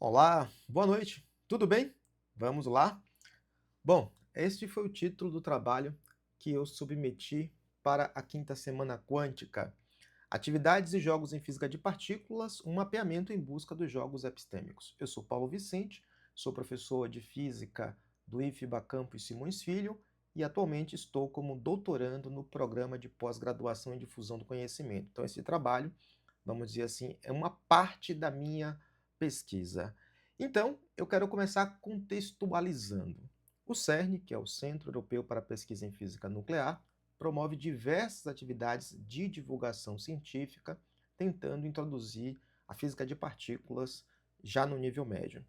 Olá, boa noite, tudo bem? Vamos lá? Bom, este foi o título do trabalho que eu submeti para a quinta semana quântica. Atividades e jogos em física de partículas, um mapeamento em busca dos jogos epistêmicos. Eu sou Paulo Vicente, sou professor de física do IFBA Campus Simões Filho e atualmente estou como doutorando no programa de pós-graduação em difusão do conhecimento. Então, esse trabalho, vamos dizer assim, é uma parte da minha pesquisa. Então, eu quero começar contextualizando. O CERN, que é o Centro Europeu para a Pesquisa em Física Nuclear, promove diversas atividades de divulgação científica, tentando introduzir a física de partículas já no nível médio.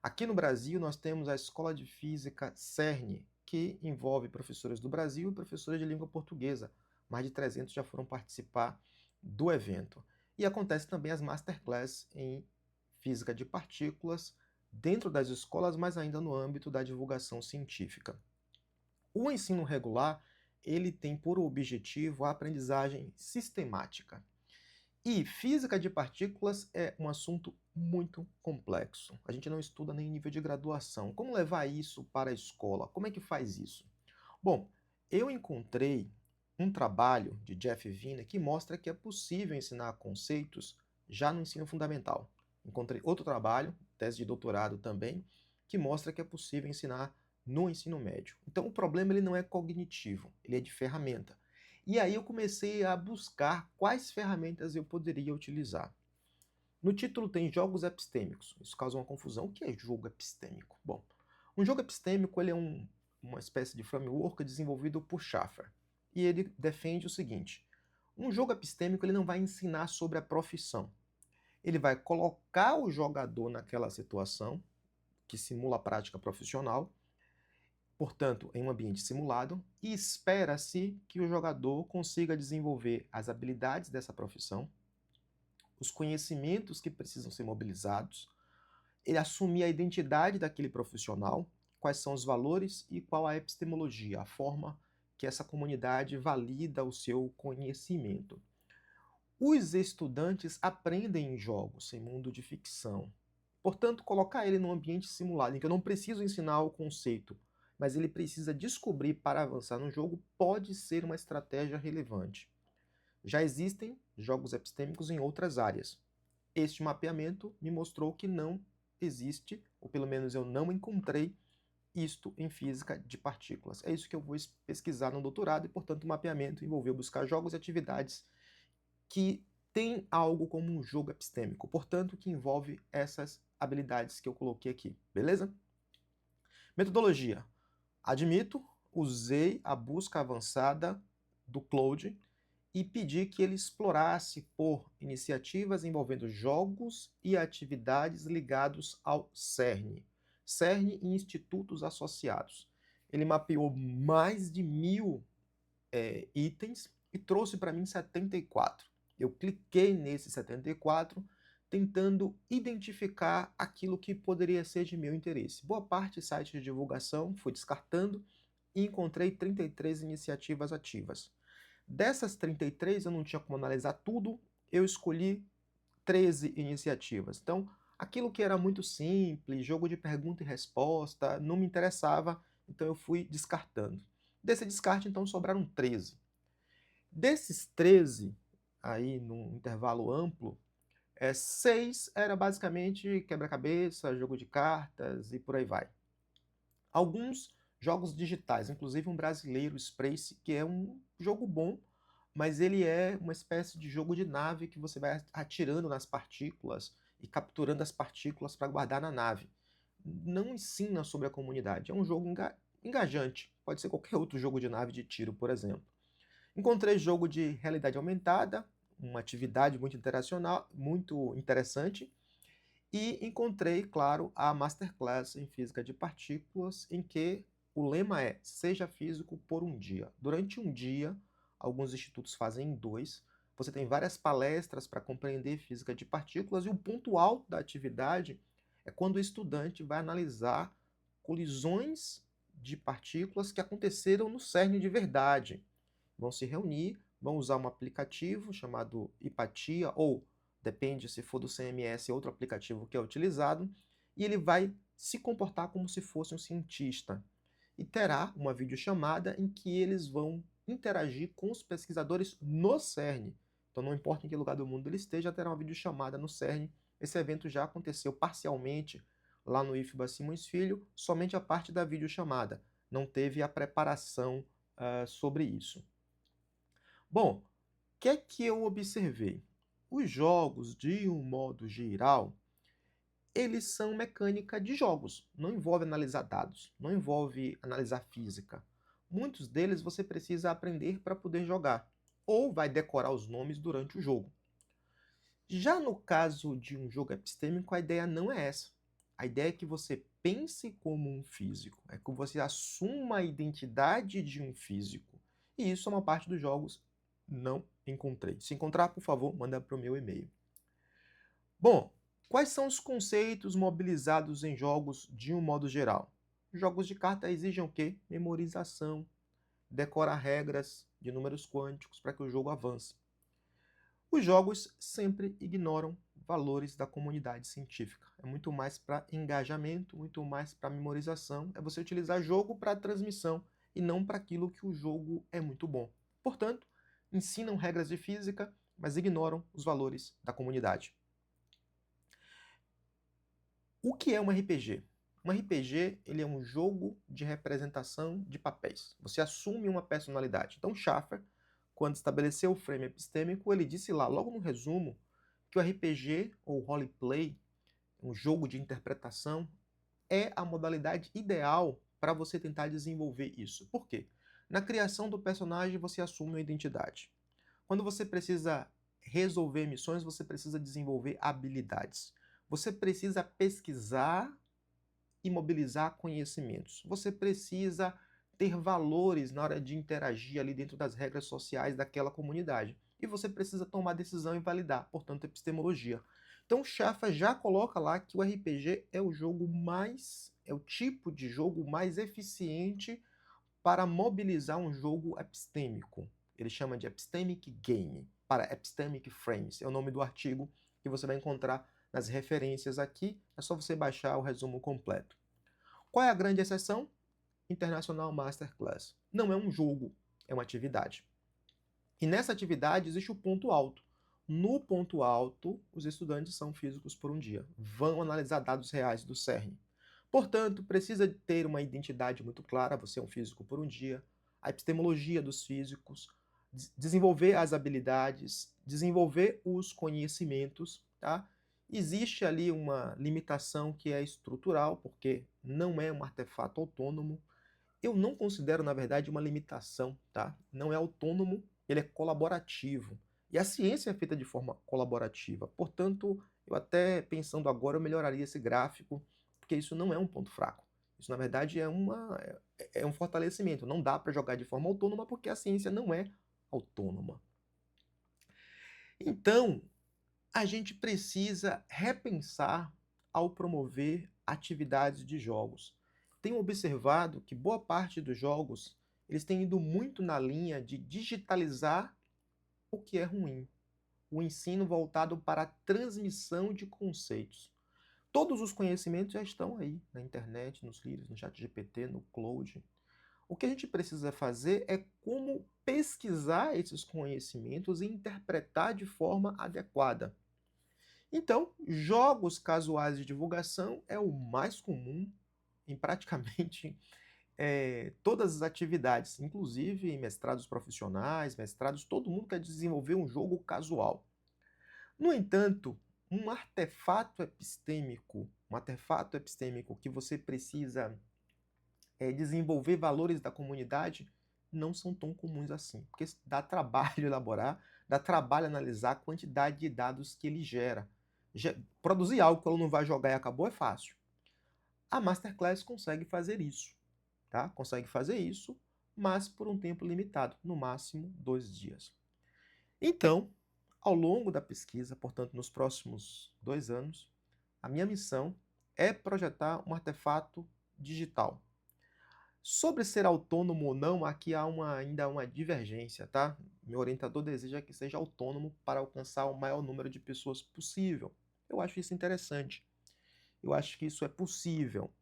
Aqui no Brasil, nós temos a Escola de Física CERN, que envolve professores do Brasil e professores de língua portuguesa. Mais de 300 já foram participar do evento. E acontece também as masterclass em física de partículas dentro das escolas, mas ainda no âmbito da divulgação científica. O ensino regular, ele tem por objetivo a aprendizagem sistemática. E física de partículas é um assunto muito complexo. A gente não estuda nem em nível de graduação. Como levar isso para a escola? Como é que faz isso? Bom, eu encontrei um trabalho de Jeff Wiener que mostra que é possível ensinar conceitos já no ensino fundamental. Encontrei outro trabalho, tese de doutorado também, que mostra que é possível ensinar no ensino médio. Então o problema ele não é cognitivo, ele é de ferramenta. E aí eu comecei a buscar quais ferramentas eu poderia utilizar. No título tem jogos epistêmicos. Isso causa uma confusão. O que é jogo epistêmico? Bom, um jogo epistêmico ele é uma espécie de framework desenvolvido por Schaffer. E ele defende o seguinte: um jogo epistêmico ele não vai ensinar sobre a profissão. Ele vai colocar o jogador naquela situação que simula a prática profissional, portanto, em um ambiente simulado, e espera-se que o jogador consiga desenvolver as habilidades dessa profissão, os conhecimentos que precisam ser mobilizados, ele assumir a identidade daquele profissional, quais são os valores e qual a epistemologia, a forma que essa comunidade valida o seu conhecimento. Os estudantes aprendem em jogos, em mundo de ficção. Portanto, colocar ele num ambiente simulado, em que eu não preciso ensinar o conceito, mas ele precisa descobrir para avançar no jogo, pode ser uma estratégia relevante. Já existem jogos epistêmicos em outras áreas. Este mapeamento me mostrou que não existe, ou pelo menos eu não encontrei, isto em física de partículas. É isso que eu vou pesquisar no doutorado e, portanto, o mapeamento envolveu buscar jogos e atividades que têm algo como um jogo epistêmico, portanto, que envolve essas habilidades que eu coloquei aqui, beleza? Metodologia. Admito, usei a busca avançada do Claude e pedi que ele explorasse por iniciativas envolvendo jogos e atividades ligados ao CERN. CERN e institutos associados. Ele mapeou mais de 1000 itens e trouxe para mim 74. Eu cliquei nesse 74, tentando identificar aquilo que poderia ser de meu interesse. Boa parte de sites de divulgação, fui descartando e encontrei 33 iniciativas ativas. Dessas 33, eu não tinha como analisar tudo, eu escolhi 13 iniciativas. Então, aquilo que era muito simples, jogo de pergunta e resposta, não me interessava, então eu fui descartando. Desse descarte, então, sobraram 13. Desses 13, aí num intervalo amplo, 6 era basicamente quebra-cabeça, jogo de cartas e por aí vai. Alguns jogos digitais, inclusive um brasileiro, Sprace, que é um jogo bom, mas ele é uma espécie de jogo de nave que você vai atirando nas partículas e capturando as partículas para guardar na nave. Não ensina sobre a comunidade, é um jogo engajante, pode ser qualquer outro jogo de nave de tiro, por exemplo. Encontrei jogo de realidade aumentada, uma atividade muito interacional, muito interessante, e encontrei, claro, a Masterclass em Física de Partículas, em que o lema é seja físico por um dia. Durante um dia, alguns institutos fazem em 2, você tem várias palestras para compreender física de partículas, e o ponto alto da atividade é quando o estudante vai analisar colisões de partículas que aconteceram no CERN de verdade. Vão se reunir, vão usar um aplicativo chamado Hipatia ou depende se for do CMS ou outro aplicativo que é utilizado, e ele vai se comportar como se fosse um cientista. E terá uma videochamada em que eles vão interagir com os pesquisadores no CERN. Então, não importa em que lugar do mundo ele esteja, terá uma videochamada no CERN. Esse evento já aconteceu parcialmente lá no IFBA Simões Filho, somente a parte da videochamada. Não teve a preparação sobre isso. Bom, o que é que eu observei? Os jogos, de um modo geral, eles são mecânica de jogos. Não envolve analisar dados, não envolve analisar física. Muitos deles você precisa aprender para poder jogar, ou vai decorar os nomes durante o jogo. Já no caso de um jogo epistêmico, a ideia não é essa. A ideia é que você pense como um físico, é que você assuma a identidade de um físico. E isso é uma parte dos jogos não encontrei. Se encontrar, por favor, manda para o meu e-mail. Bom, quais são os conceitos mobilizados em jogos de um modo geral? Jogos de carta exigem o quê? Memorização, decorar regras de números quânticos para que o jogo avance. Os jogos sempre ignoram valores da comunidade científica. É muito mais para engajamento, muito mais para memorização. É você utilizar jogo para transmissão e não para aquilo que o jogo é muito bom. Portanto, ensinam regras de física, mas ignoram os valores da comunidade. O que é um RPG? Um RPG ele é um jogo de representação de papéis. Você assume uma personalidade. Então, Schaffer, quando estabeleceu o frame epistêmico, ele disse lá, logo no resumo, que o RPG, ou roleplay, um jogo de interpretação, é a modalidade ideal para você tentar desenvolver isso. Por quê? Na criação do personagem, você assume uma identidade. Quando você precisa resolver missões, você precisa desenvolver habilidades. Você precisa pesquisar e mobilizar conhecimentos. Você precisa ter valores na hora de interagir ali dentro das regras sociais daquela comunidade. E você precisa tomar decisão e validar, portanto, epistemologia. Então, Schaffer já coloca lá que o RPG é o jogo é o tipo de jogo mais eficiente para mobilizar um jogo epistêmico. Ele chama de Epistemic Game, para Epistemic Frames. É o nome do artigo que você vai encontrar nas referências aqui. É só você baixar o resumo completo. Qual é a grande exceção? International Masterclass. Não é um jogo, é uma atividade. E nessa atividade existe o ponto alto. No ponto alto, os estudantes são físicos por um dia. Vão analisar dados reais do CERN. Portanto, precisa ter uma identidade muito clara, você é um físico por um dia, a epistemologia dos físicos, desenvolver as habilidades, desenvolver os conhecimentos, tá? Existe ali uma limitação que é estrutural, porque não é um artefato autônomo. Eu não considero, na verdade, uma limitação, tá? Não é autônomo, ele é colaborativo. E a ciência é feita de forma colaborativa. Portanto, eu até pensando agora, eu melhoraria esse gráfico, porque isso não é um ponto fraco. Isso, na verdade, é um fortalecimento. Não dá para jogar de forma autônoma, porque a ciência não é autônoma. Então, a gente precisa repensar ao promover atividades de jogos. Tenho observado que boa parte dos jogos eles têm ido muito na linha de digitalizar o que é ruim. O ensino voltado para a transmissão de conceitos. Todos os conhecimentos já estão aí na internet, nos livros, no ChatGPT, no Cloud. O que a gente precisa fazer é como pesquisar esses conhecimentos e interpretar de forma adequada. Então, jogos casuais de divulgação é o mais comum em praticamente todas as atividades, inclusive em mestrados profissionais, mestrados, todo mundo quer desenvolver um jogo casual. No entanto, um artefato epistêmico que você precisa desenvolver valores da comunidade, não são tão comuns assim, porque dá trabalho elaborar, dá trabalho analisar a quantidade de dados que ele gera. Produzir algo que o aluno vai jogar e acabou é fácil. A Masterclass consegue fazer isso, tá? Consegue fazer isso, mas por um tempo limitado, no máximo 2 dias. Então, ao longo da pesquisa, portanto, nos próximos 2 anos, a minha missão é projetar um artefato digital. Sobre ser autônomo ou não, aqui há ainda uma divergência, tá? Meu orientador deseja que seja autônomo para alcançar o maior número de pessoas possível. Eu acho isso interessante. Eu acho que isso é possível.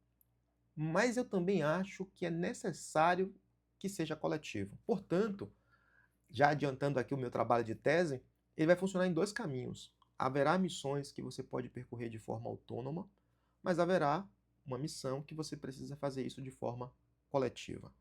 Mas eu também acho que é necessário que seja coletivo. Portanto, já adiantando aqui o meu trabalho de tese, ele vai funcionar em dois caminhos. Haverá missões que você pode percorrer de forma autônoma, mas haverá uma missão que você precisa fazer isso de forma coletiva.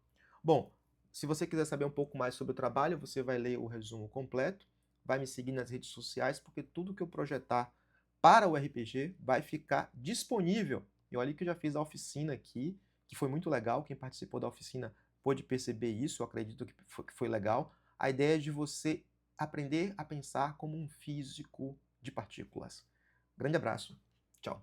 Bom, se você quiser saber um pouco mais sobre o trabalho, você vai ler o resumo completo, vai me seguir nas redes sociais, porque tudo que eu projetar para o RPG vai ficar disponível. E olha que eu já fiz a oficina aqui, que foi muito legal. Quem participou da oficina pôde perceber isso, eu acredito que foi legal. A ideia é de você aprender a pensar como um físico de partículas. Grande abraço. Tchau.